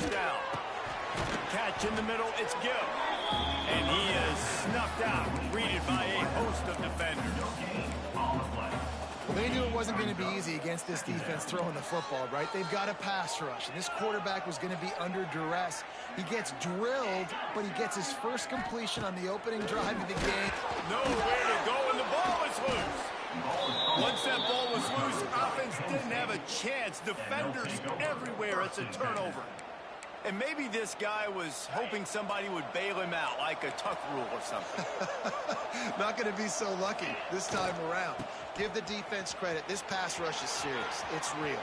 first down. Catch in the middle, it's Gill. And he is snuffed out, greeted by a host of defenders. They knew it wasn't going to be easy against this defense throwing the football, right? They've got a pass rush, and this quarterback was going to be under duress. He gets drilled, but he gets his first completion on the opening drive of the game. Nowhere to go, and the ball is loose. Once that ball was loose, offense didn't have a chance. Defenders everywhere. It's a turnover. And maybe this guy was hoping somebody would bail him out, like a tuck rule or something. Not going to be so lucky this time around. Give the defense credit. This pass rush is serious. It's real.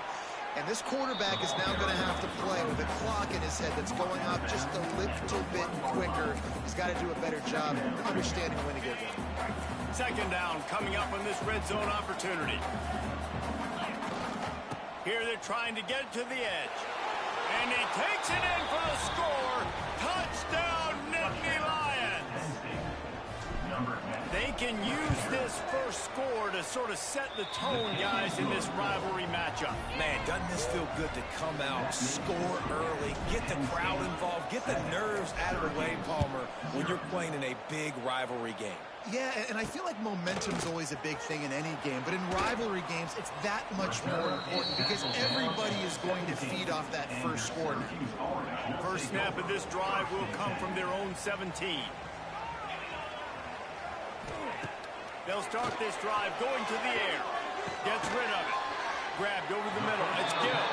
And this quarterback is now going to have to play with a clock in his head that's going up just a little bit quicker. He's got to do a better job understanding when to get there. Second down coming up on this red zone opportunity. Here they're trying to get to the edge. And he takes it in for the score. Touchdown, Nittany Lions. They can use this first score to sort of set the tone, guys, in this rivalry matchup. Man, doesn't this feel good to come out, score early, get the crowd involved, get the nerves out of the way, Palmer, when you're playing in a big rivalry game. Yeah, and I feel like momentum's always a big thing in any game, but in rivalry games, it's that much more important because everybody is going to feed off that first score. First snap of this drive will come from their own 17. They'll start this drive going to the air. Gets rid of it. Grabbed over the middle. It's Gill.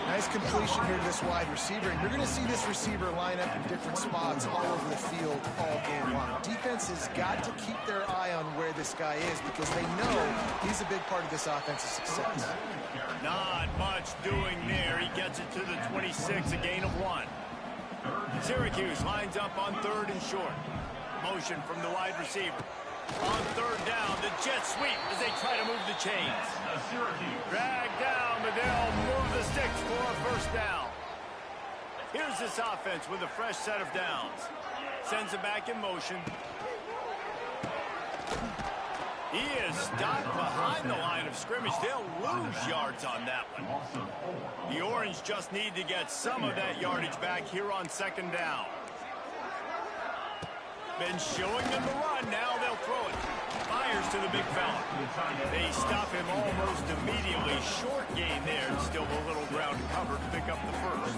Nice completion here to this wide receiver. And you're going to see this receiver line up in different spots all over the field all game long. Defense has got to keep their eye on where this guy is because they know he's a big part of this offense's success. Not much doing there. He gets it to the 26, a gain of 1. Syracuse lines up on third and short. Motion from the wide receiver. On third down, the jet sweep as they try to move the chains. Drag down, but they'll move the sticks for a first down. Here's this offense with a fresh set of downs. Sends it back in motion. He is stopped behind the line of scrimmage. They'll lose yards on that one. The Orange just need to get some of that yardage back here on second down. Been showing them the run. Now they'll throw it. Fires to the big fella. They stop him almost immediately. Short gain there. Still a little ground cover to pick up the first.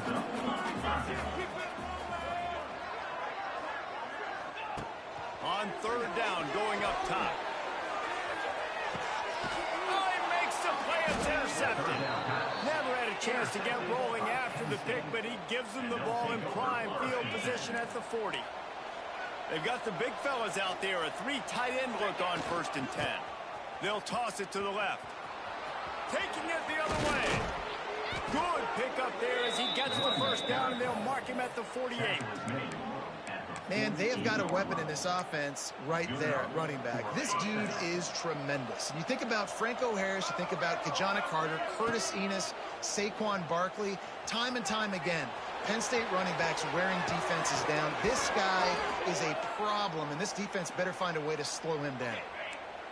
On third down, going up top. Oh, he makes the play. It's intercepted. Never had a chance to get rolling after the pick, but he gives them the ball in prime field position at the 40. They've got the big fellas out there, a 3 tight end look on 1st and 10. They'll toss it to the left. Taking it the other way. Good pick up there as he gets the first down, and they'll mark him at the 48. Man, they have got a weapon in this offense right there at running back. This dude is tremendous. And you think about Franco Harris, you think about Kajana Carter, Curtis Enos, Saquon Barkley, time and time again. Penn State running backs wearing defenses down. This guy is a problem, and this defense better find a way to slow him down.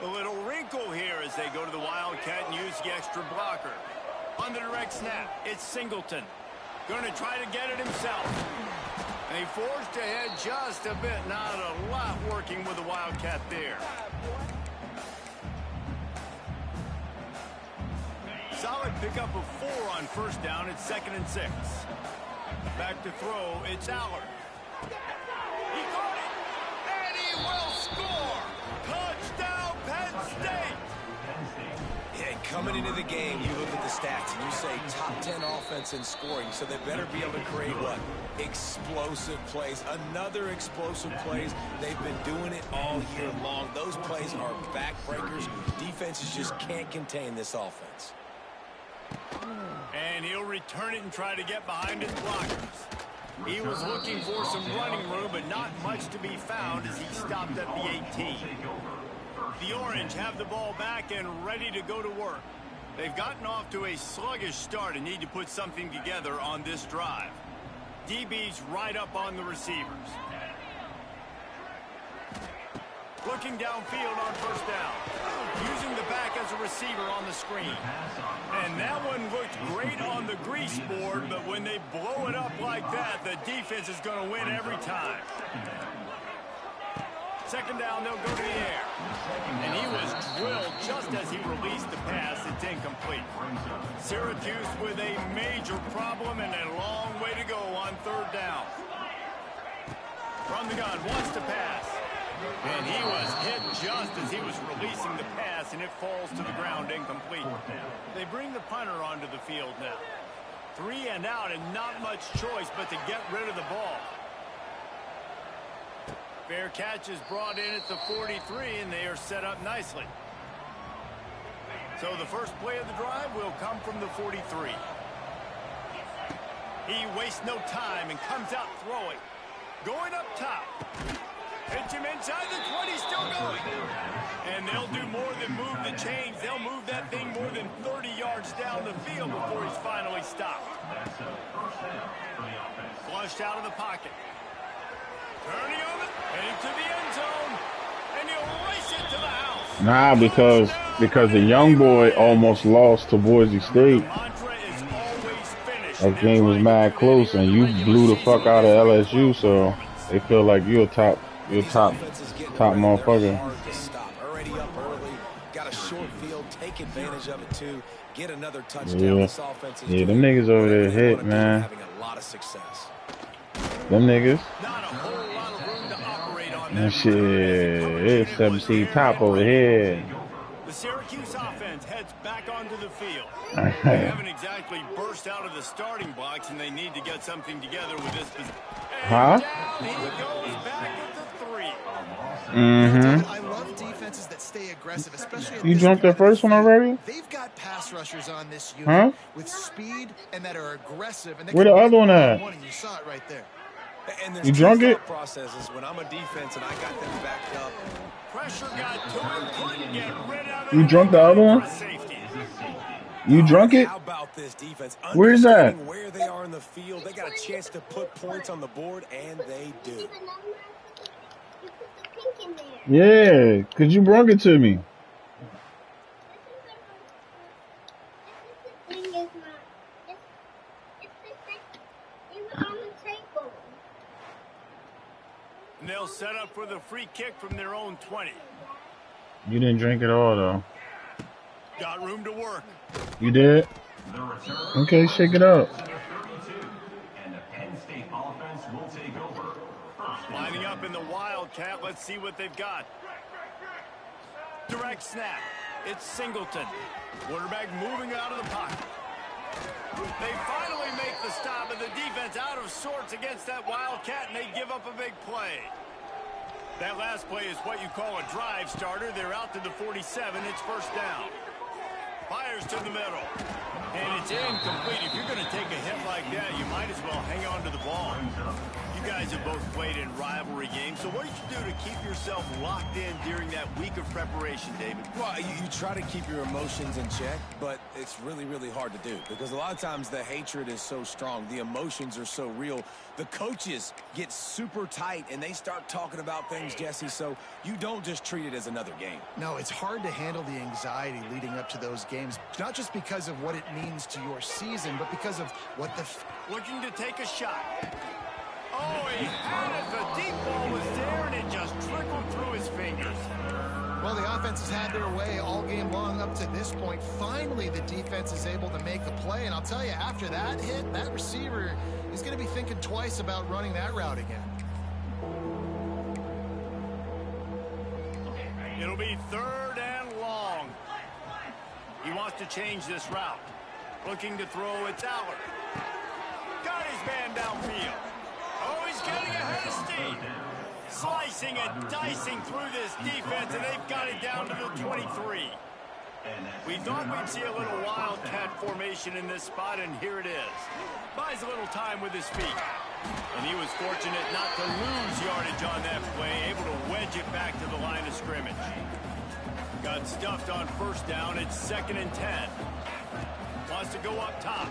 A little wrinkle here as they go to the Wildcat and use the extra blocker. On the direct snap, it's Singleton. Going to try to get it himself. And he forced ahead just a bit. Not a lot working with the Wildcat there. Solid pickup of 4 on first down. It's 2nd and 6. Back to throw, it's Allard. He got it, and he will score! Touchdown, Penn State! Yeah, coming into the game, you look at the stats and you say top 10 offense in scoring, so they better be able to create what? Explosive plays. Another explosive plays. They've been doing it all year long. Those plays are backbreakers. Defenses just can't contain this offense. And he'll return it and try to get behind his blockers. He was looking for some running room, but not much to be found as he stopped at the 18. The Orange have the ball back and ready to go to work. They've gotten off to a sluggish start and need to put something together on this drive. DB's right up on the receivers. Looking downfield on first down. Using the back as a receiver on the screen. And that one looked great on the grease board, but when they blow it up like like that, the defense is going to win every time. Second down, they'll go to the air. And he was drilled just as he released the pass. It's incomplete. Syracuse with a major problem and a long way to go on third down. From the gun, wants to pass. And he was hit just as he was releasing the pass, and it falls to the ground incomplete. They bring the punter onto the field now. 3 and out, and not much choice but to get rid of the ball. Fair catch is brought in at the 43, and they are set up nicely. So the first play of the drive will come from the 43. He wastes no time and comes out throwing. Going up top. Hits him inside the 20, still going. And they'll do more than move the chains. They'll move that thing more than 30 yards down the field before he's finally stopped. Flushed out of the pocket. Turning on it, heading to the end zone. And he'll race it to the house. Nah, because the young boy almost lost to Boise State. That game was mad close, and you blew the fuck out of LSU, so they feel like you're top motherfucker. Already up early, got a short field, take advantage of it too. Get another touchdown. Yeah, them niggas over there hit, man. Having a lot of success. Them niggas. Not a whole lot of room to operate on that shit. It's 17 top over here. The Syracuse offense heads back onto the field. They haven't exactly burst out of the starting blocks, and they need to get something together with this position. Huh? Down he goes back at the 3. I love defenses that stay aggressive, especially. You jumped the first one already? They've got pass rushers on this unit with speed and that are aggressive. And where the other one at? You saw it right there. And you drunk it? Processes when I'm a defense and I got them backed up. Pressure got to him, couldn't get rid of it. You drunk the other one? You drunk it? How about this defense? Where is that? Where they are in the field, they got a chance to put points on the board, and they do. Yeah, cause you brung it to me. And they'll set up for the free kick from their own 20. You didn't drink it all though. Got room to work. You did? Okay, shake it up. Lining up in the Wildcat. Let's see what they've got. Direct snap. It's Singleton. Quarterback moving out of the pocket. They finally make the stop, and the defense out of sorts against that Wildcat, and they give up a big play. That last play is what you call a drive starter. They're out to the 47. It's first down. Fires to the middle. And it's incomplete. If you're going to take a hit like that, you might as well hang on to the ball. You guys have both played in rivalry games, so what did you do to keep yourself locked in during that week of preparation, David? Well, you try to keep your emotions in check, but it's really, really hard to do because a lot of times the hatred is so strong. The emotions are so real. The coaches get super tight, and they start talking about things, Jesse, so you don't just treat it as another game. No, it's hard to handle the anxiety leading up to those games, not just because of what it means to your season, but because of what the... Looking to take a shot. Oh, he had it. The deep ball was there, and it just trickled through his fingers. Well, the offense has had their way all game long up to this point. Finally, the defense is able to make a play, and I'll tell you, after that hit, that receiver is going to be thinking twice about running that route again. It'll be third and long. He wants to change this route. Looking to throw, it's Allard. Got his man downfield. Oh, he's getting ahead of steam. Slicing and dicing through this defense, and they've got it down to the 23. We thought we'd see a little Wildcat formation in this spot, and here it is. Buys a little time with his feet. And he was fortunate not to lose yardage on that play, able to wedge it back to the line of scrimmage. Got stuffed on first down. It's 2nd and 10. Wants to go up top.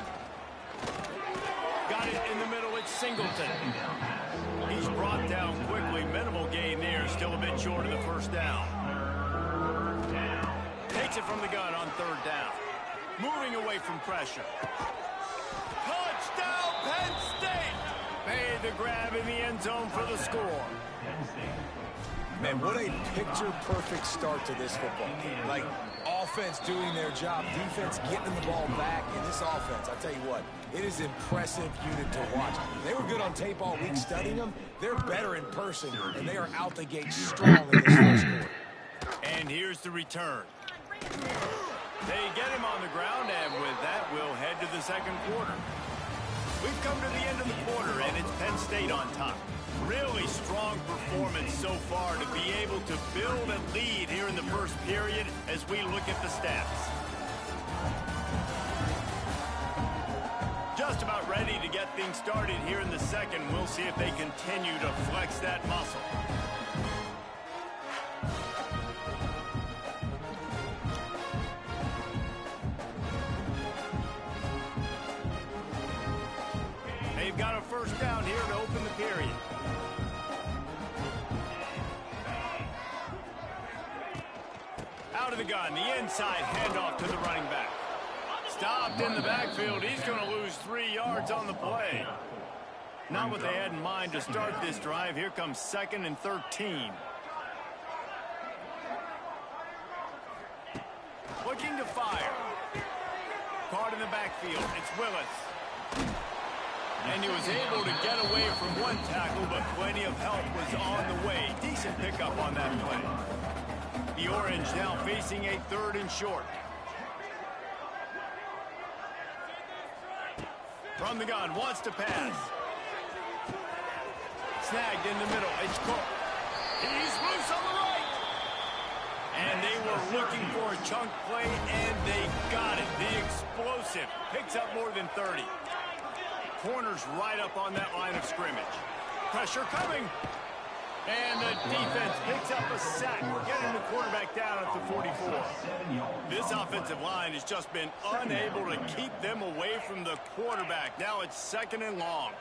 Got it in the middle. It's Singleton. He's brought down quickly. Minimal gain there. Still a bit short of the first down. Takes it from the gun on third down. Moving away from pressure. Touchdown, Penn State! the grab in the end zone for the score. Man, what a picture-perfect start to this football game. Like, offense doing their job, defense getting the ball back, and this offense, I tell you what, it is impressive unit to watch. They were good on tape all week studying them. They're better in person, and they are out the gate strong in this first quarter. And here's the return. They get him on the ground, and with that, we'll head to the second quarter. We've come to the end of the quarter, and it's Penn State on top. Really strong performance so far to be able to build a lead here in the first period as we look at the stats. Just about ready to get things started here in the second. We'll see if they continue to flex that muscle. They've got a first down here to open the period. Out of the gun, the inside handoff to the running back. Stopped in the backfield. He's going to lose 3 yards on the play. Not what they had in mind to start this drive. Here comes 2nd and 13. Looking to fire. Caught in the backfield. It's Willis. And he was able to get away from one tackle, but plenty of help was on the way. Decent pickup on that play. The Orange now facing a 3rd and short. From the gun, wants to pass. Snagged in the middle. It's Cook. He's loose on the right. And they were looking for a chunk play, and they got it. The explosive picks up more than 30. Corners right up on that line of scrimmage. Pressure coming. And the defense picks up a sack, getting the quarterback down at the 44. This offensive line has just been unable to keep them away from the quarterback. Now it's 2nd and long.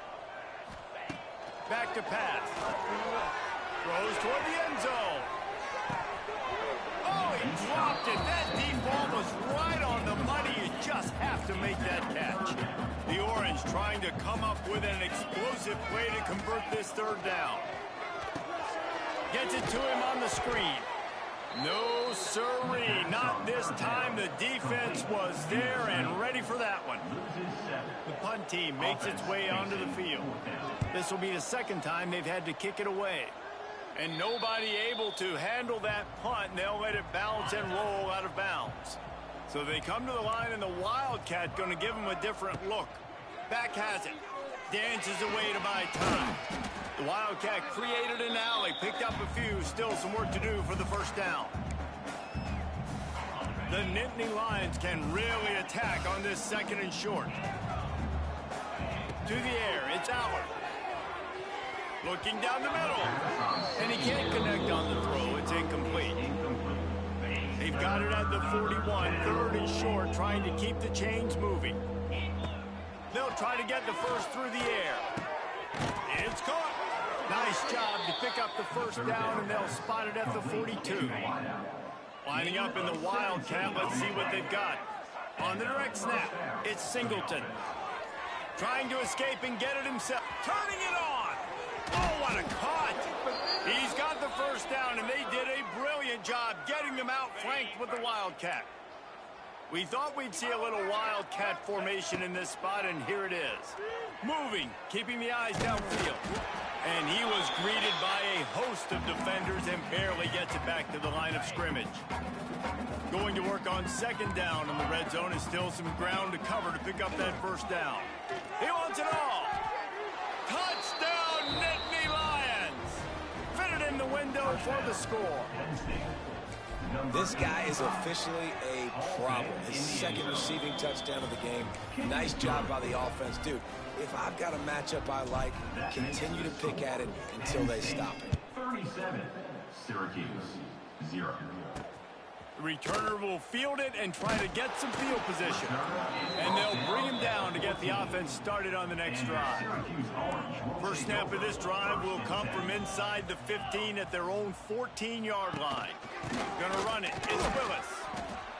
Back to pass. Throws toward the end zone. Oh, he dropped it. That deep ball was right on the money. You just have to make that catch. The Orange trying to come up with an explosive play to convert this 3rd down. Gets it to him on the screen. No sirree, not this time. The defense was there and ready for that one. The punt team makes its way onto the field. This will be the 2nd time they've had to kick it away. And nobody able to handle that punt, and they'll let it bounce and roll out of bounds. So they come to the line, and the Wildcat going to give them a different look. Back has it. Dances away to buy time. The Wildcat created an alley, picked up a few, still some work to do for the first down. The Nittany Lions can really attack on this 2nd and short. To the air, it's Allard. Looking down the middle. And he can't connect on the throw, it's incomplete. They've got it at the 41, 3rd and short, trying to keep the chains moving. They'll try to get the first through the air. It's caught. Nice job to pick up the first down, and they'll spot it at the 42. Lining up in the Wildcat, let's see what they've got. On the direct snap, it's Singleton. Trying to escape and get it himself. Turning it on. Oh, what a cut. He's got the first down, and they did a brilliant job getting them outflanked with the Wildcat. We thought we'd see a little Wildcat formation in this spot, and here it is. Moving, keeping the eyes downfield. And he was greeted by a host of defenders and barely gets it back to the line of scrimmage. Going to work on 2nd down in the red zone, and still some ground to cover to pick up that first down. He wants it all. Touchdown, Nittany Lions. Fitted in the window for the score. This guy is officially a problem. His 2nd receiving touchdown of the game. Nice job by the offense. Dude, if I've got a matchup I like, continue to pick at it until they stop it. 37, Syracuse, 0. The returner will field it and try to get some field position. And they'll bring him down to get the offense started on the next drive. First snap of this drive will come from inside the 15 at their own 14-yard line. Gonna run it. It's Willis.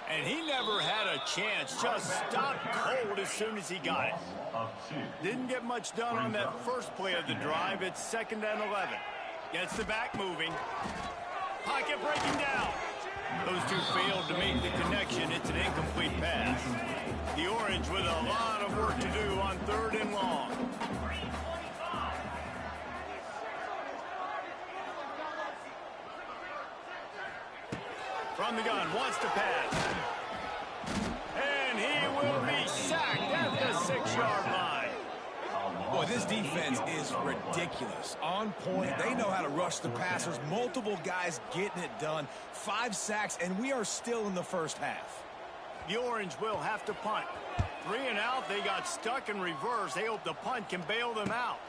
And he never had a chance. Just stopped cold as soon as he got it. Of 2. Didn't get much done on that first play of the drive. It's 2nd and 11. Gets the back moving. Pocket breaking down. Those two failed to make the connection. It's an incomplete pass. The Orange with a lot of work to do on 3rd and long. From the gun, wants to pass. And he will be sacked at the 6-yard line. Boy, this defense is ridiculous. On point. They know how to rush the passers. Multiple guys getting it done. 5 sacks, and we are still in the first half. The Orange will have to punt. 3 and out. They got stuck in reverse. They hope the punt can bail them out.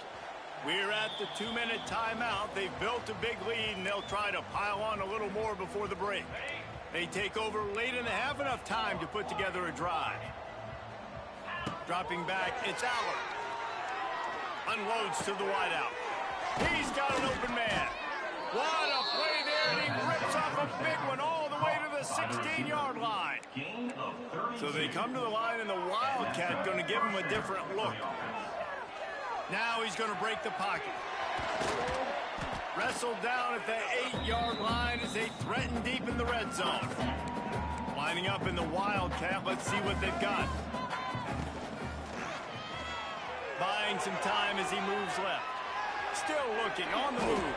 We're at the 2-minute timeout. They've built a big lead, and they'll try to pile on a little more before the break. They take over late and they have enough time to put together a drive. Dropping back, it's Aller. Unloads to the wideout. He's got an open man. What a play there, and he rips off a big one all the way to the 16-yard line. Gain of 36. So they come to the line, and the Wildcat going to give him a different look. Now he's going to break the pocket. Wrestled down at the 8-yard line as they threaten deep in the red zone. Lining up in the Wildcat. Let's see what they've got. Buying some time as he moves left. Still looking on the move.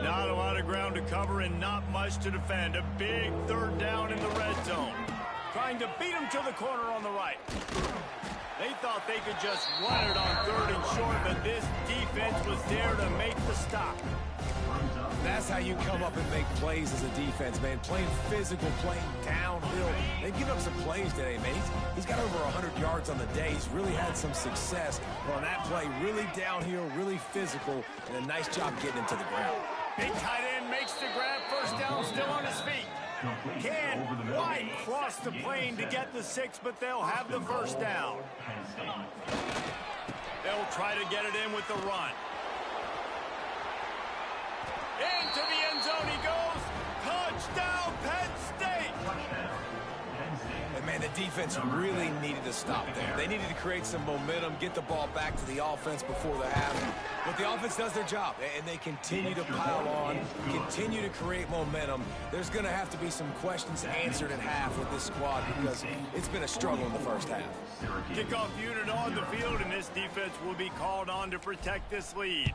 Not a lot of ground to cover and not much to defend. A big 3rd down in the red zone. Trying to beat him to the corner on the right. They thought they could just run it on 3rd and short, but this defense was there to make the stop. That's how you come up and make plays as a defense, man. Playing physical, playing downhill. They've given up some plays today, man. He's got over 100 yards on the day. He's really had some success. But on that play, really downhill, really physical, and a nice job getting him to the ground. Big tight end makes the grab. 1st down, still on his feet. Can't quite cross the plane to get the 6, but they'll have the 1st down. They'll try to get it in with the run. Into the end zone he goes. Touchdown, Penn State. And, man, the defense really needed to stop there. They needed to create some momentum, get the ball back to the offense before the half. But the offense does their job, and they continue to pile on, continue to create momentum. There's going to have to be some questions answered at half with this squad because it's been a struggle in the first half. Kickoff unit on the field, and this defense will be called on to protect this lead.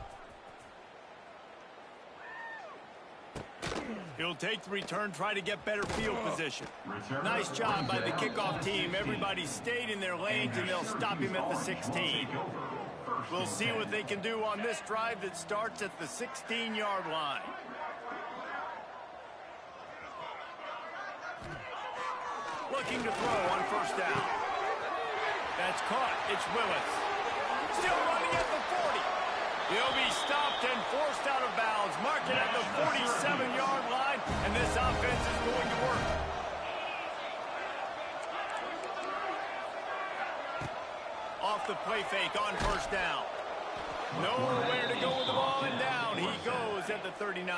He'll take the return, try to get better field position. Nice job by the kickoff team. Everybody stayed in their lanes, and they'll stop him at the 16. We'll see what they can do on this drive that starts at the 16-yard line. Looking to throw on 1st down. That's caught. It's Willis. Still running at the 40. He'll be stopped and forced out of bounds. Mark it at the 47-yard line, and this offense is going to work. Off the play fake on 1st down. Nowhere to go with the ball, and down he goes at the 39.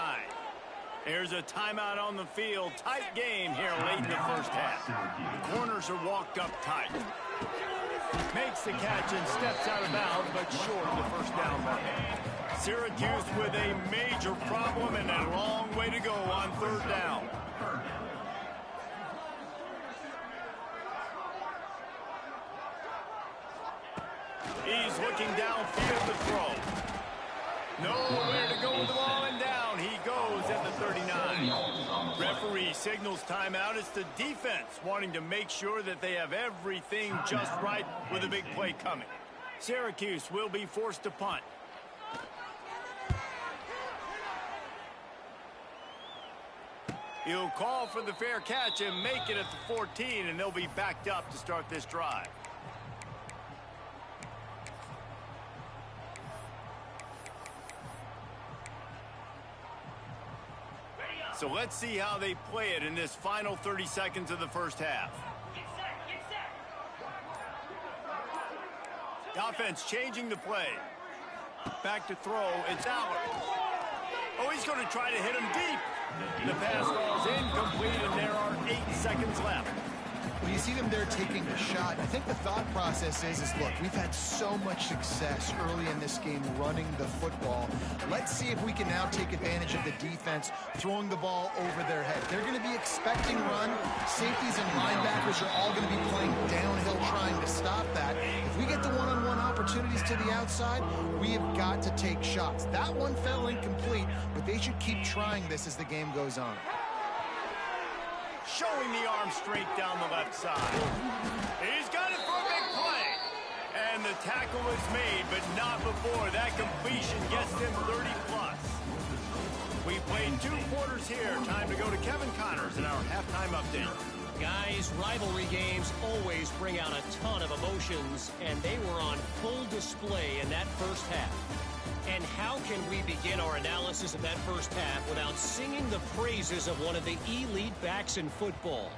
There's a timeout on the field. Tight game here late in the 1st half. The corners are walked up tight. Makes the catch and steps out of bounds, but short of the 1st down mark. Syracuse with a major problem and a long way to go on 3rd down. He's looking downfield to throw. Nowhere to go with the ball, and down he goes at the 39. Referee signals timeout. It's the defense wanting to make sure that they have everything just right with a big play coming. Syracuse will be forced to punt. He'll call for the fair catch and make it at the 14, and they'll be backed up to start this drive. So let's see how they play it in this final 30 seconds of the 1st half. The offense changing the play. Back to throw. It's Allen. Oh, he's going to try to hit him deep. The pass falls incomplete, and there are 8 seconds left. Well, you see them there taking a shot. I think the thought process is look, we've had so much success early in this game running the football. Let's see if we can now take advantage of the defense throwing the ball over their head. They're going to be expecting run. Safeties and linebackers are all going to be playing downhill trying to stop that. If we get the one-on-one opportunities to the outside, we have got to take shots. That one fell incomplete, but they should keep trying this as the game goes on. Showing the arm strength down the left side. He's got it for a big play. And the tackle is made, but not before that completion gets them 30+. We played 2 quarters here. Time to go to Kevin Connors in our halftime update. Guys, rivalry games always bring out a ton of emotions, and they were on full display in that first half. And how can we begin our analysis of that first half without singing the praises of one of the elite backs in football?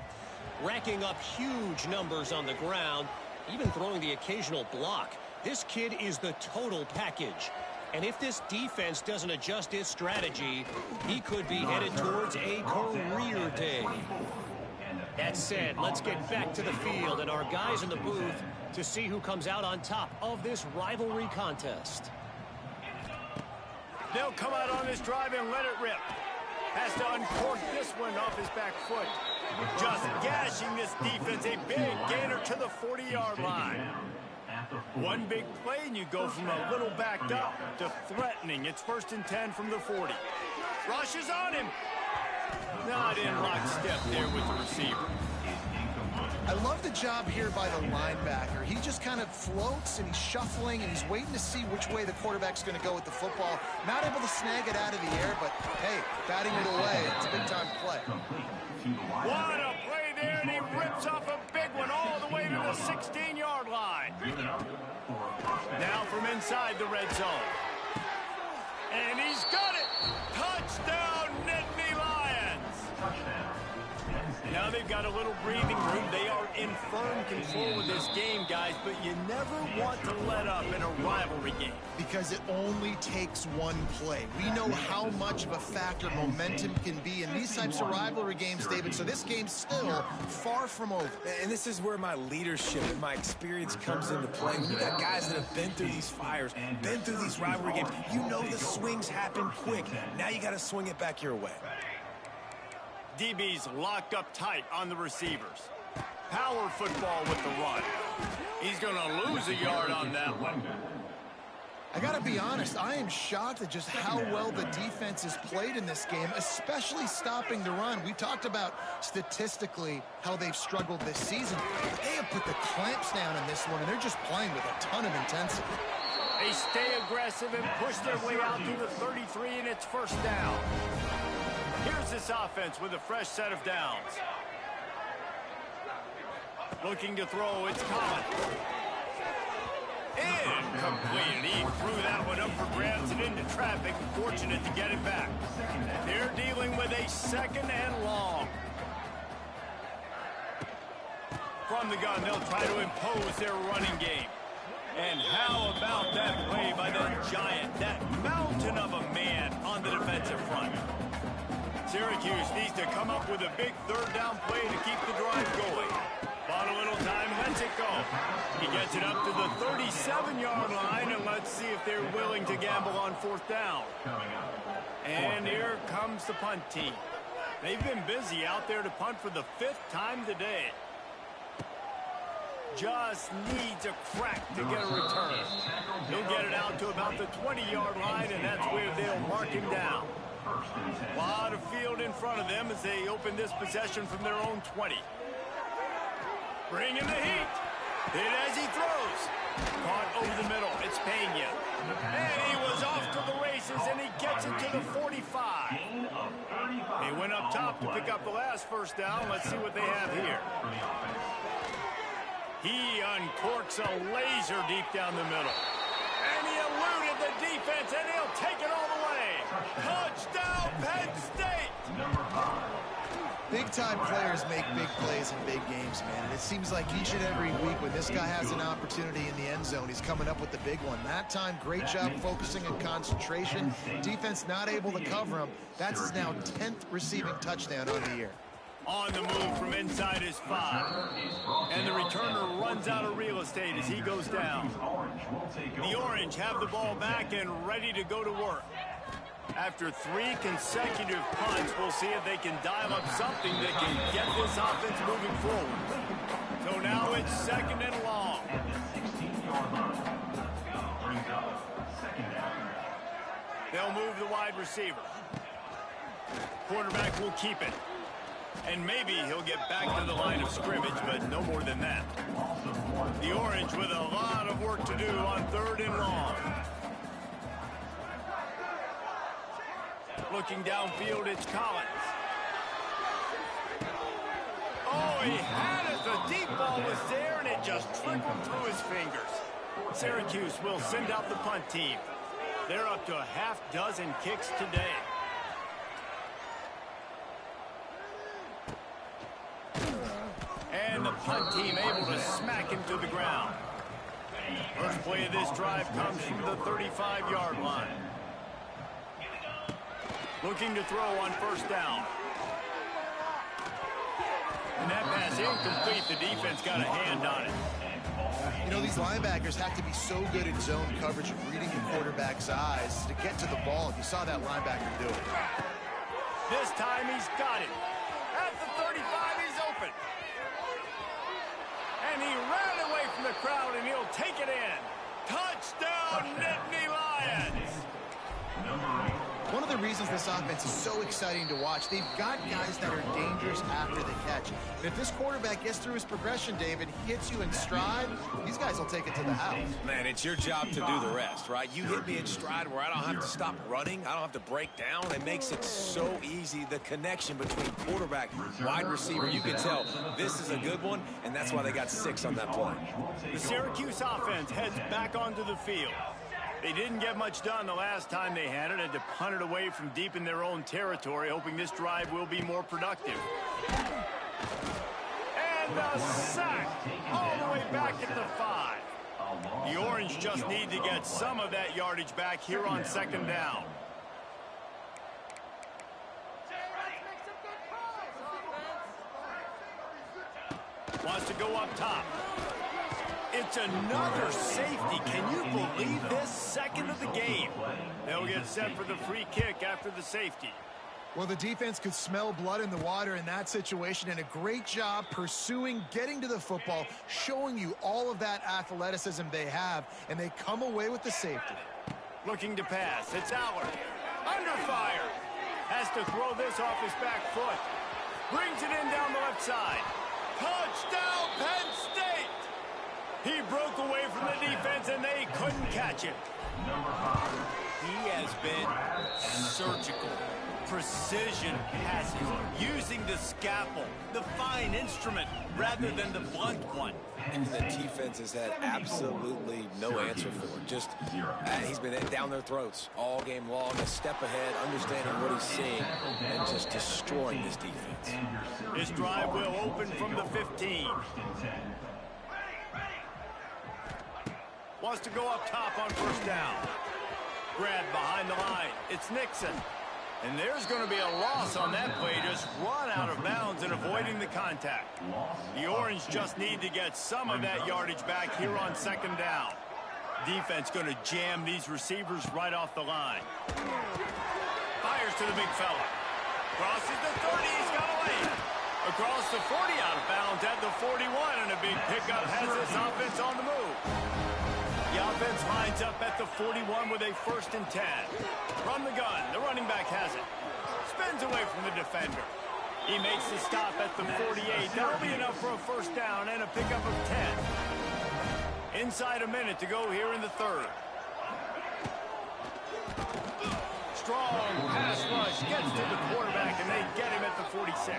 Racking up huge numbers on the ground, even throwing the occasional block. This kid is the total package. And if this defense doesn't adjust its strategy, he could be headed towards a career day. That said, let's get back to the field and our guys in the booth to see who comes out on top of this rivalry contest. They'll come out on this drive and let it rip. Has to uncork this one off his back foot. Just gashing this defense. A big gainer to the 40-yard line. One big play and you go from a little backed up to threatening. It's 1st and 10 from the 40. Rushes on him. Not in lockstep there with the receiver. I love the job here by the linebacker. He just kind of floats and he's shuffling and he's waiting to see which way the quarterback's going to go with the football. Not able to snag it out of the air, but hey, batting it away. It's a big-time play. What a play there, and he rips off a big one all the way to the 16-yard line. Now from inside the red zone. And he's got it. Touchdown, Nittany Lions. Now they've got a little breathing room. They are in firm control of this game, guys, but you never want to let up in a rivalry game. Because it only takes one play. We know how much of a factor momentum can be in these types of rivalry games, David, so this game's still far from over. And this is where my leadership and my experience comes into play. When you got guys that have been through these fires, been through these rivalry games, you know the swings happen quick. Now you got to swing it back your way. DB's locked up tight on the receivers. Power football with the run. He's going to lose a yard on that one. I got to be honest, I am shocked at just how well the defense has played in this game, especially stopping the run. We talked about statistically how they've struggled this season. They have put the clamps down in this one, and they're just playing with a ton of intensity. They stay aggressive and push their way out to the 33, and it's 1st down. Here's this offense with a fresh set of downs. Looking to throw, it's Collins. Incomplete. He threw that one up for grabs and into traffic. Fortunate to get it back. They're dealing with a 2nd and long. From the gun, they'll try to impose their running game. And how about that play by the giant, that mountain of a man on the defensive front? Syracuse needs to come up with a big 3rd down play to keep the drive going. Bought a little time, lets it go. He gets it up to the 37-yard line, and let's see if they're willing to gamble on 4th down. And here comes the punt team. They've been busy out there to punt for the 5th time today. Just needs a crack to get a return. He'll get it out to about the 20-yard line, and that's where they'll mark him down. A lot of field in front of them as they open this possession from their own 20. Bringing the heat. Hit as he throws. Caught over the middle. It's Pena. And he was off to the races, and he gets it to the 45. They went up top to pick up the last 1st down. Let's see what they have here. He uncorks a laser deep down the middle. And he eluded the defense, and he'll take it all the way. Touchdown, Penn State! Big-time players make big plays in big games, man. And it seems like each and every week when this guy has an opportunity in the end zone, he's coming up with the big one. That time, great job focusing and concentration. Defense not able to cover him. That's his now 10th receiving touchdown on the year. On the move from inside his 5. And the returner runs out of real estate as he goes down. The Orange have the ball back and ready to go to work. After 3 consecutive punts, we'll see if they can dial up something that can get this offense moving forward. So now it's 2nd and long. They'll move the wide receiver. Quarterback will keep it. And maybe he'll get back to the line of scrimmage, but no more than that. The Orange with a lot of work to do on 3rd and long. Looking downfield, it's Collins. Oh, he had it. The deep ball was there, and it just trickled through his fingers. Syracuse will send out the punt team. They're up to a half-dozen kicks today. And the punt team able to smack him to the ground. First play of this drive comes from the 35-yard line. Looking to throw on 1st down. And that pass incomplete. The defense got a hand on it. You know, these linebackers have to be so good in zone coverage of reading the quarterback's eyes to get to the ball. You saw that linebacker do it. This time he's got it. At the 35, he's open. And he ran away from the crowd, and he'll take it in. Touchdown, Nittany Lions! One of the reasons this offense is so exciting to watch, they've got guys that are dangerous after the catch. And if this quarterback gets through his progression, David, he hits you in stride, these guys will take it to the house. Man, it's your job to do the rest, right? You hit me in stride where I don't have to stop running. I don't have to break down. It makes it so easy. The connection between quarterback, wide receiver, you can tell this is a good one, and that's why they got 6 on that play. The Syracuse offense heads back onto the field. They didn't get much done the last time they had it. Had to punt it away from deep in their own territory, hoping this drive will be more productive. And a sack all the way back at the 5. The Orange just need to get some of that yardage back here on 2nd down. Wants to go up top. It's another safety. Can you believe this? 2nd of the game. They'll get set for the free kick after the safety. Well, the defense could smell blood in the water in that situation, and a great job pursuing, getting to the football, showing you all of that athleticism they have, and they come away with the safety. Looking to pass. It's Allard. Under fire. Has to throw this off his back foot. Brings it in down the left side. Touchdown, Penn State! He broke away from the defense, and they couldn't catch him. He has been surgical. Precision passes, using the scalpel, the fine instrument, rather than the blunt one. And the defense has had absolutely no answer for it. Just, he's been down their throats all game long, a step ahead, understanding what he's seeing, and just destroying this defense. This drive will open from the 15. Wants to go up top on 1st down. Grabbed behind the line. It's Nixon. And there's going to be a loss on that play. Just run out of bounds and avoiding the contact. The Orange just need to get some of that yardage back here on 2nd down. Defense going to jam these receivers right off the line. Fires to the big fella. Crosses the 30. He's got away. Across the 40, out of bounds at the 41. And a big pickup has this offense on the move. The offense lines up at the 41 with a 1st and 10. From the gun, the running back has it. Spins away from the defender. He makes the stop at the 48. That'll be enough for a 1st down and a pickup of 10. Inside a minute to go here in the 3rd. Strong pass rush gets to the quarterback, and they get him at the 46.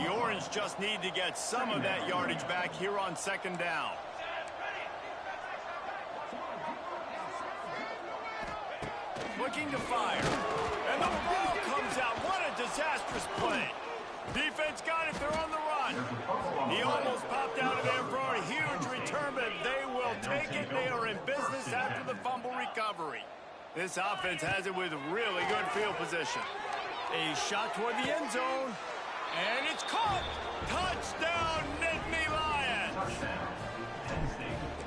The Orange just need to get some of that yardage back here on 2nd down. Looking to fire. And the ball comes out. What a disastrous play. Defense got it. They're on the run. He almost popped out of there for a huge return, but they will take it. They are in business after the fumble recovery. This offense has it with really good field position. A shot toward the end zone, and it's caught. Touchdown, Nittany Lions.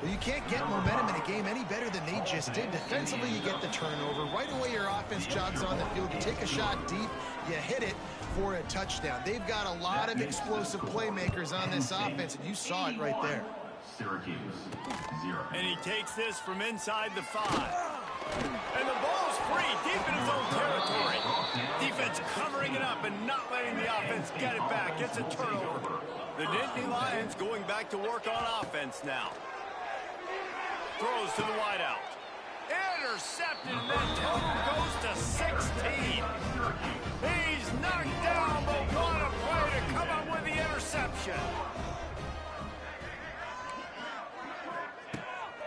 Well, you can't get momentum in a game any better than they just did. Defensively, you get the turnover. Right away, your offense jogs on the field. You take a shot deep, you hit it for a touchdown. They've got a lot of explosive playmakers on this offense, and you saw it right there. Syracuse, 0. And he takes this from inside the 5. And the ball's free, deep in his own territory. Defense covering it up and not letting the offense get it back. It's a turnover. The Nittany Lions going back to work on offense now. Throws to the wideout. Intercepted, and that total goes to 16. He's knocked down, but what a play to come up with the interception.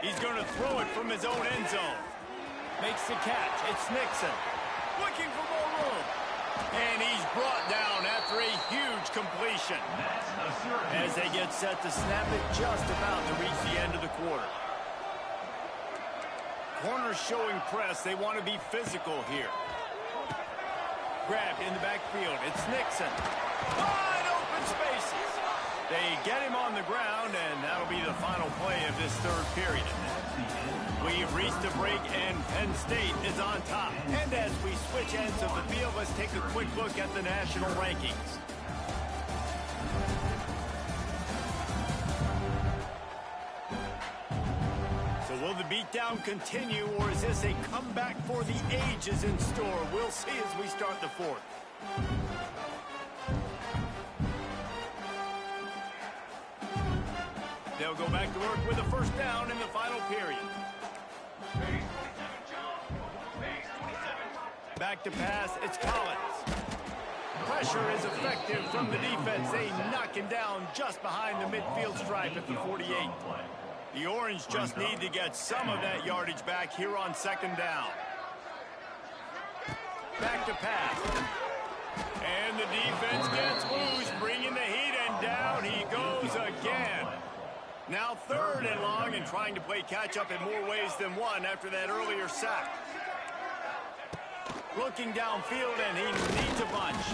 He's going to throw it from his own end zone. Makes the catch. It's Nixon. Looking for more room. And he's brought down after a huge completion. As they get set to snap it, just about to reach the end of the quarter. Corners showing press. They want to be physical here. Grabbed in the backfield. It's Nixon. Wide open spaces. They get him on the ground, and that'll be the final play of this third period. We've reached a break, and Penn State is on top. And as we switch ends of the field, let's take a quick look at the national rankings. So will the beatdown continue, or is this a comeback for the ages in store? We'll see as we start the fourth. They'll go back to work with a first down in the final period. Back to pass, it's Collins. Pressure is effective from the defense. They knock him down just behind the midfield stripe at the 48. The Orange just need to get some of that yardage back here on second down. Back to pass. And the defense gets loose, bringing the heat, and down he goes again. Now third and long, and trying to play catch-up in more ways than one after that earlier sack. Looking downfield, and he needs a bunch.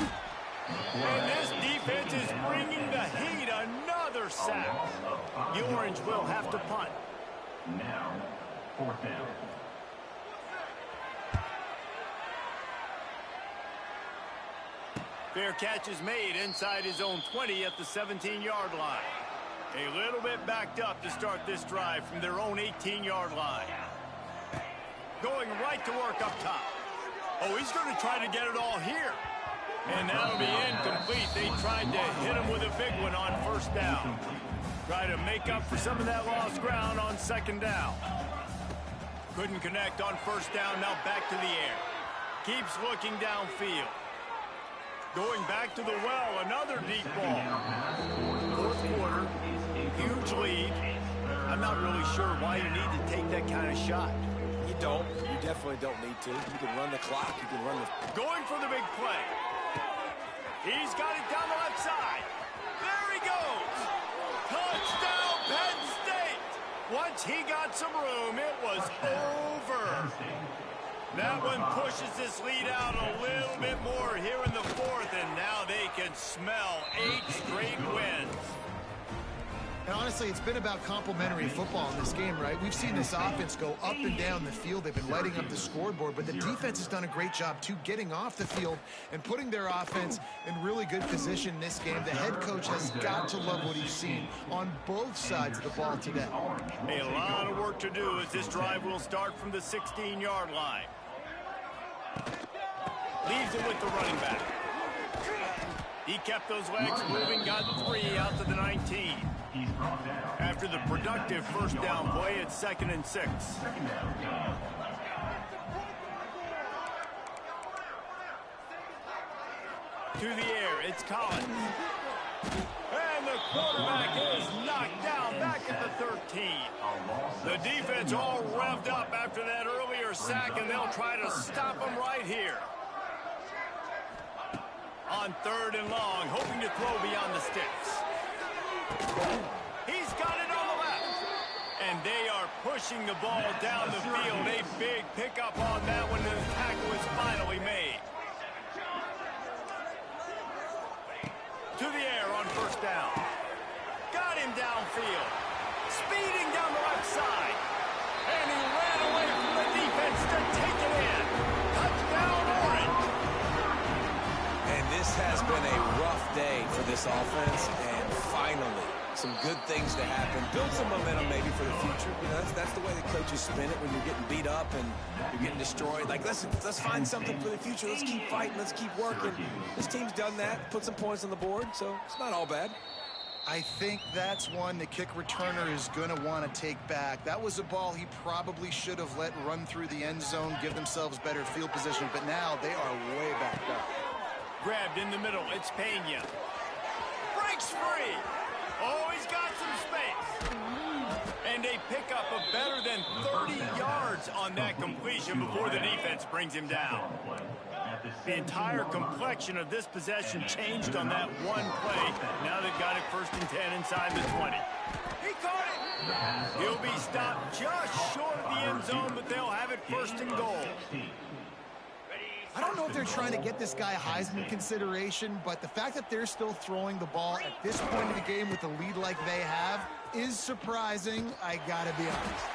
And this defense is bringing the heat. Another sack. The Orange will have to punt. Now, 4th down. Fair catch is made inside his own 20 at the 17-yard line. A little bit backed up to start this drive from their own 18-yard line. Going right to work up top. Oh, he's going to try to get it all here. And that'll be incomplete. They tried to hit him with a big one on first down. Try to make up for some of that lost ground on second down. Couldn't connect on first down. Now back to the air. Keeps looking downfield. Going back to the well. Another deep ball. Fourth quarter. Huge lead. I'm not really sure why you need to take that kind of shot. You don't. You definitely don't need to. You can run the clock. You can run the... Going for the big play. He's got it down the left side. There he goes. Touchdown, Penn State. Once he got some room, it was over. That one pushes this lead out a little bit more here in the fourth, and now they can smell 8 straight wins. And honestly, it's been about complementary football in this game, right? We've seen this offense go up and down the field. They've been lighting up the scoreboard, but the defense has done a great job, too, getting off the field and putting their offense in really good position in this game. The head coach has got to love what he's seen on both sides of the ball today. A lot of work to do as this drive will start from the 16-yard line. Leaves it with the running back. He kept those legs moving, got 3 out to the 19. After the productive first down play, it's 2nd and 6. To the air, it's Collins. And the quarterback is knocked down back at the 13. The defense all revved up after that earlier sack, and they'll try to stop him right here. On 3rd and long, hoping to throw beyond the sticks. He's got it on the left. And they are pushing the ball down the field. A big pickup on that one. The tackle is finally made. To the air on 1st down. Got him downfield. Speeding down the left side. And he ran away from the defense to take it in. Touchdown, Orange. And this has been a rough day for this offense. And finally, some good things to happen. Build some momentum maybe for the future. You know, that's the way the coaches spin it when you're getting beat up and you're getting destroyed. Like, let's find something for the future. Let's keep fighting. Let's keep working. This team's done that. Put some points on the board, so it's not all bad. I think that's one the kick returner is going to want to take back. That was a ball he probably should have let run through the end zone, give themselves better field position, but now they are way backed up. Grabbed in the middle. It's Pena. Breaks free. Oh, he's got some space. And a pickup of better than 30 yards on that completion before the defense brings him down. The entire complexion of this possession changed on that one play. Now they've got it 1st and 10 inside the 20. He caught it. He'll be stopped just short of the end zone, but they'll have it 1st and goal. I don't know if they're trying to get this guy Heisman consideration, but the fact that they're still throwing the ball at this point in the game with a lead like they have is surprising, I gotta be honest.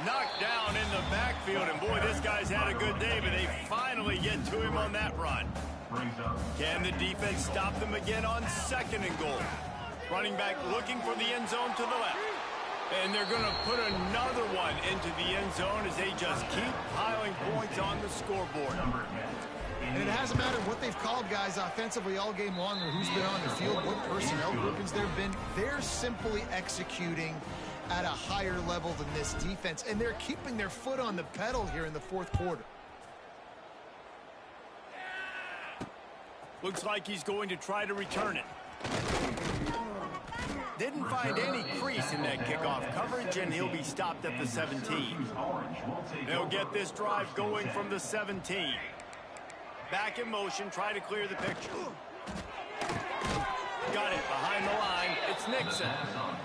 Knocked down in the backfield, and boy, this guy's had a good day, but they finally get to him on that run. Can the defense stop them again on 2nd and goal? Running back looking for the end zone to the left. And they're going to put another one into the end zone as they just keep piling points on the scoreboard. And it hasn't mattered what they've called guys offensively all game long or who's been on the field, what personnel groupings there have been. They're simply executing at a higher level than this defense, and they're keeping their foot on the pedal here in the 4th quarter. Looks like he's going to try to return it. Didn't find any crease in that kickoff coverage, and he'll be stopped at the 17. They'll get this drive going from the 17. Back in motion, try to clear the picture. Got it behind the line. It's Nixon.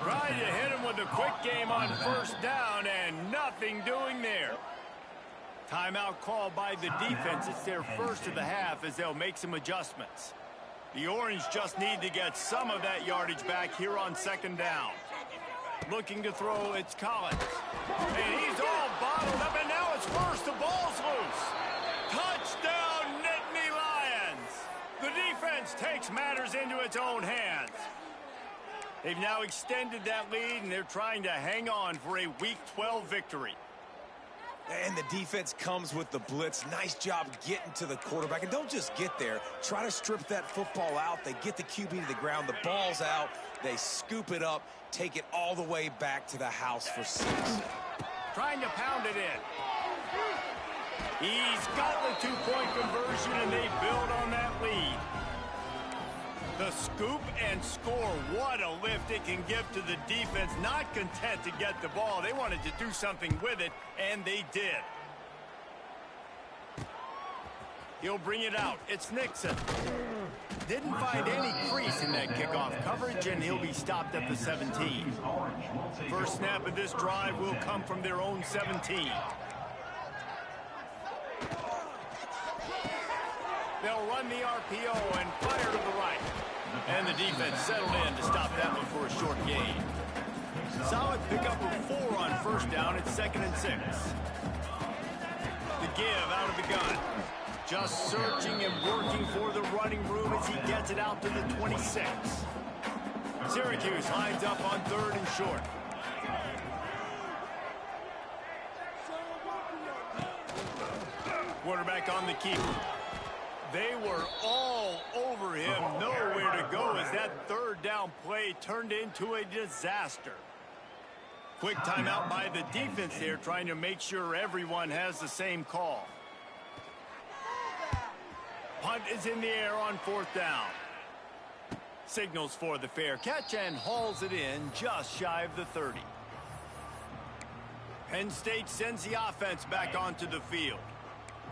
Trying to hit him with a quick game on 1st down, and nothing doing there. Timeout called by the defense. It's their 1st of the half as they'll make some adjustments. The Orange just need to get some of that yardage back here on 2nd down. Looking to throw, it's Collins. And he's all bottled up, and now it's first. The ball's loose. Touchdown, Nittany Lions. The defense takes matters into its own hands. They've now extended that lead, and they're trying to hang on for a Week 12 victory. And the defense comes with the blitz. Nice job getting to the quarterback. And don't just get there. Try to strip that football out. They get the QB to the ground. The ball's out. They scoop it up, take it all the way back to the house for 6. Trying to pound it in. He's got the 2-point conversion, and they build on that lead. The scoop and score. What a lift it can give to the defense. Not content to get the ball. They wanted to do something with it, and they did. He'll bring it out. It's Nixon. Didn't find any crease in that kickoff coverage, and he'll be stopped at the 17. First snap of this drive will come from their own 17. They'll run the RPO and fire to the right. And the defense settled in to stop that one for a short gain. Solid pickup of 4 on 1st down. It's 2nd and 6. The give out of the gun. Just searching and working for the running room as he gets it out to the 26. Syracuse lines up on 3rd and short. Quarterback on the keeper. They were all over him, nowhere to go as that 3rd down play turned into a disaster. Quick timeout by the defense there, trying to make sure everyone has the same call. Punt is in the air on 4th down. Signals for the fair catch and hauls it in just shy of the 30. Penn State sends the offense back onto the field.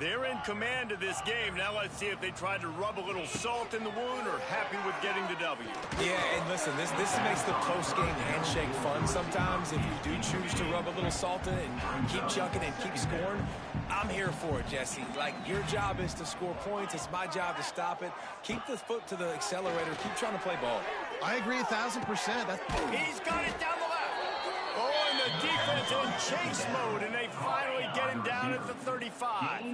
They're in command of this game. Now let's see if they try to rub a little salt in the wound or happy with getting the W. Yeah, and listen, this makes the post-game handshake fun sometimes. If you do choose to rub a little salt in it and keep chucking and keep scoring, I'm here for it, Jesse. Like, your job is to score points. It's my job to stop it. Keep the foot to the accelerator. Keep trying to play ball. I agree 1,000%. He's got it down the left. Oh, and the defense in chase mode, and they finally get him down at the 35.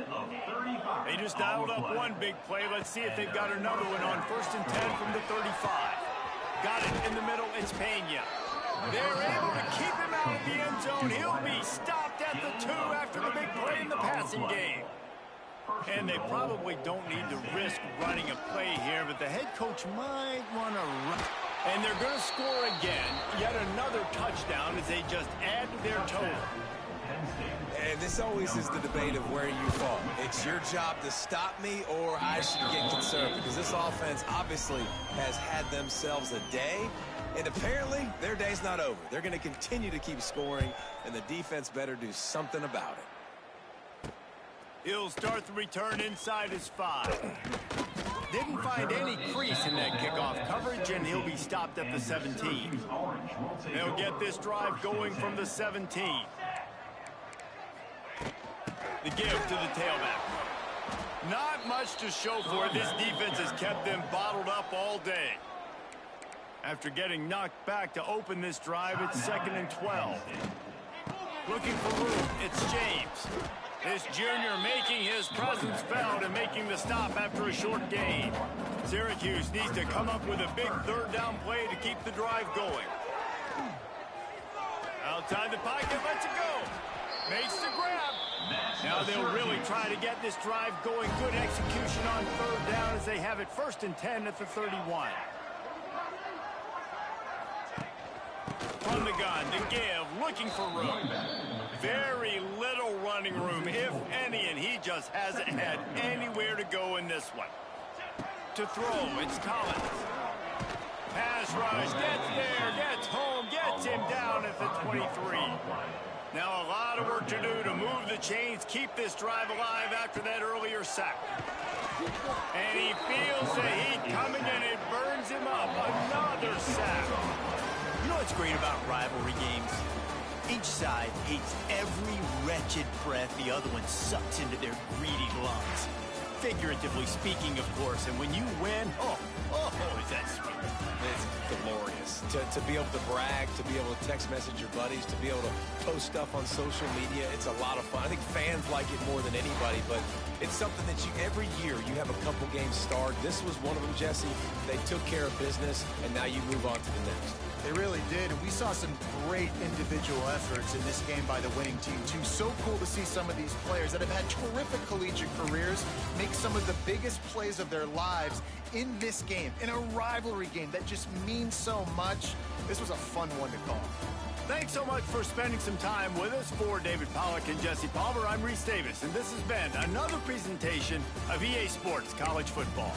They just dialed up one big play. Let's see if they've got another one on 1st and 10 from the 35. Got it in the middle. It's Pena. They're able to keep him out of the end zone. He'll be stopped at the 2 after the big play in the passing game. And they probably don't need to risk running a play here, but the head coach might want to run. And they're going to score again. Yet another touchdown as they just add to their total. And this always is the debate of where you fall. It's your job to stop me, or I should get concerned, because this offense obviously has had themselves a day, and apparently their day's not over. They're going to continue to keep scoring, and the defense better do something about it. He'll start the return inside his 5. Didn't find any crease in that kickoff coverage, and he'll be stopped at the 17. They'll get this drive going from the 17. The give to the tailback. Not much to show for it. This defense has kept them bottled up all day. After getting knocked back to open this drive, it's 2nd and 12. Looking for room, it's James. This junior making his presence felt and making the stop after a short gain. Syracuse needs to come up with a big 3rd down play to keep the drive going. Outside the pocket, lets it go. Makes the grab. Now they'll really try to get this drive going. Good execution on 3rd down as they have it 1st and 10 at the 31. From the gun, the give, looking for room. Very little running room, if any, and he just hasn't had anywhere to go in this one. To throw, it's Collins. Pass rush, gets there, gets home, gets him down at the 23. Now a lot of work to do to move the chains, keep this drive alive after that earlier sack. And he feels the heat coming, and it burns him up. Another sack. You know what's great about rivalry games? Each side hates every wretched breath the other one sucks into their greedy lungs. Figuratively speaking, of course, and when you win, oh, is that sweet. It's glorious. To be able to brag, to be able to text message your buddies, to be able to post stuff on social media, it's a lot of fun. I think fans like it more than anybody, but it's something that every year you have a couple games starred. This was one of them, Jesse. They took care of business, and now you move on to the next. They really did, and we saw some great individual efforts in this game by the winning team, too. So cool to see some of these players that have had terrific collegiate careers make some of the biggest plays of their lives in this game, in a rivalry game that just means so much. This was a fun one to call. Thanks so much for spending some time with us. For David Pollack and Jesse Palmer, I'm Reese Davis, and this has been another presentation of EA Sports College Football.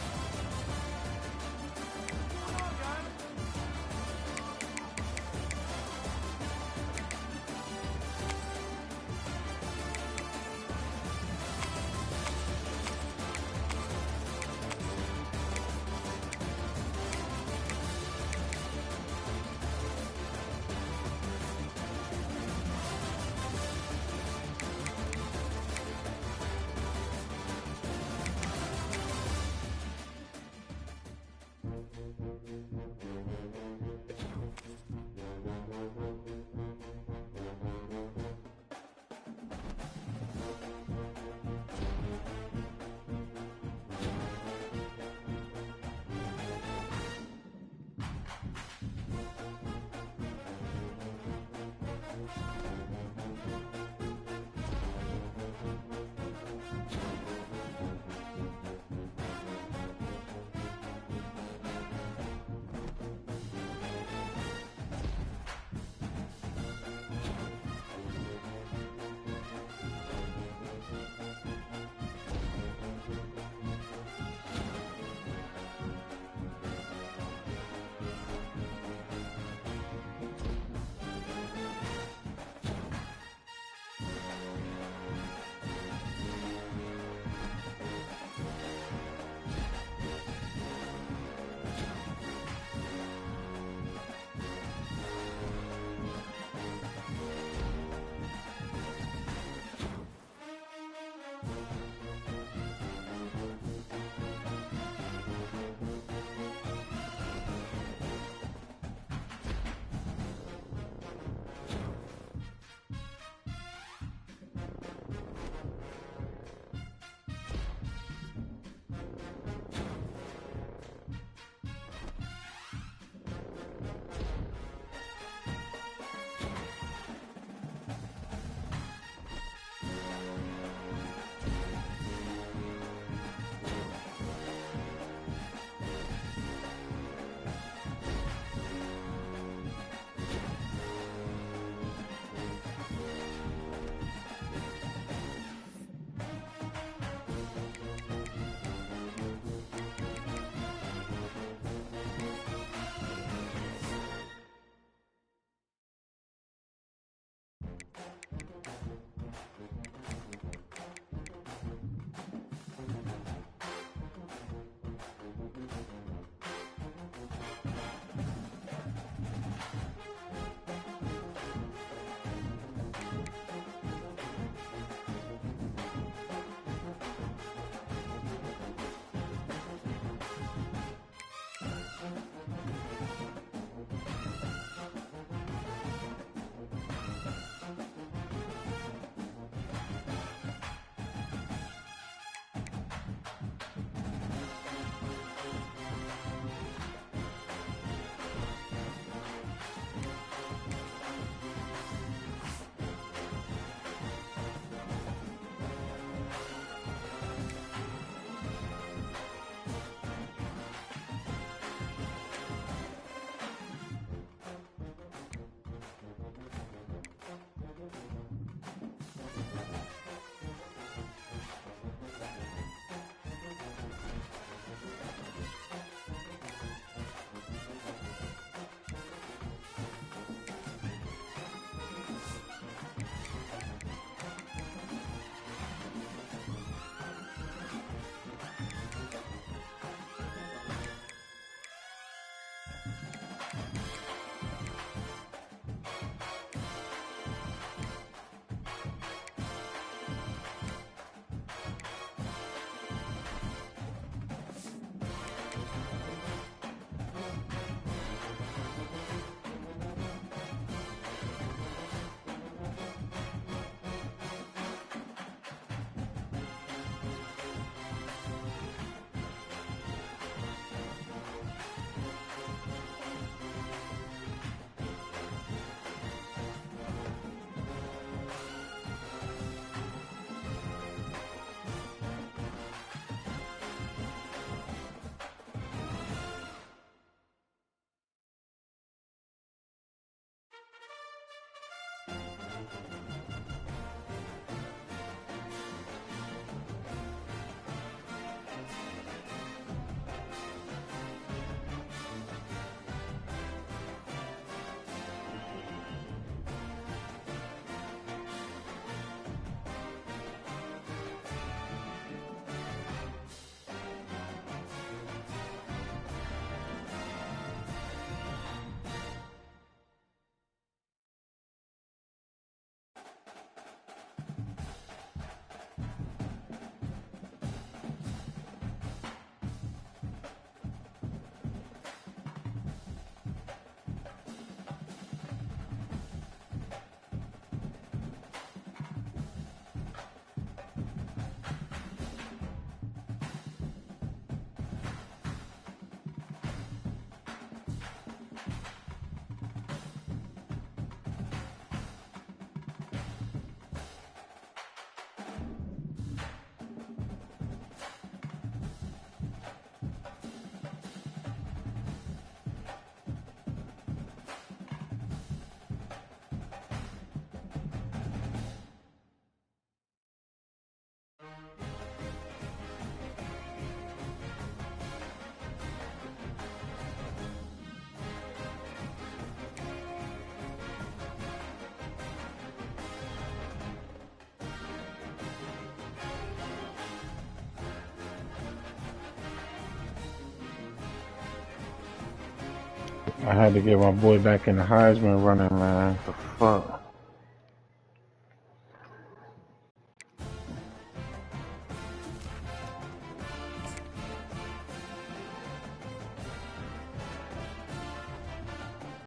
I had to get my boy back in the Heisman running, man. The fuck?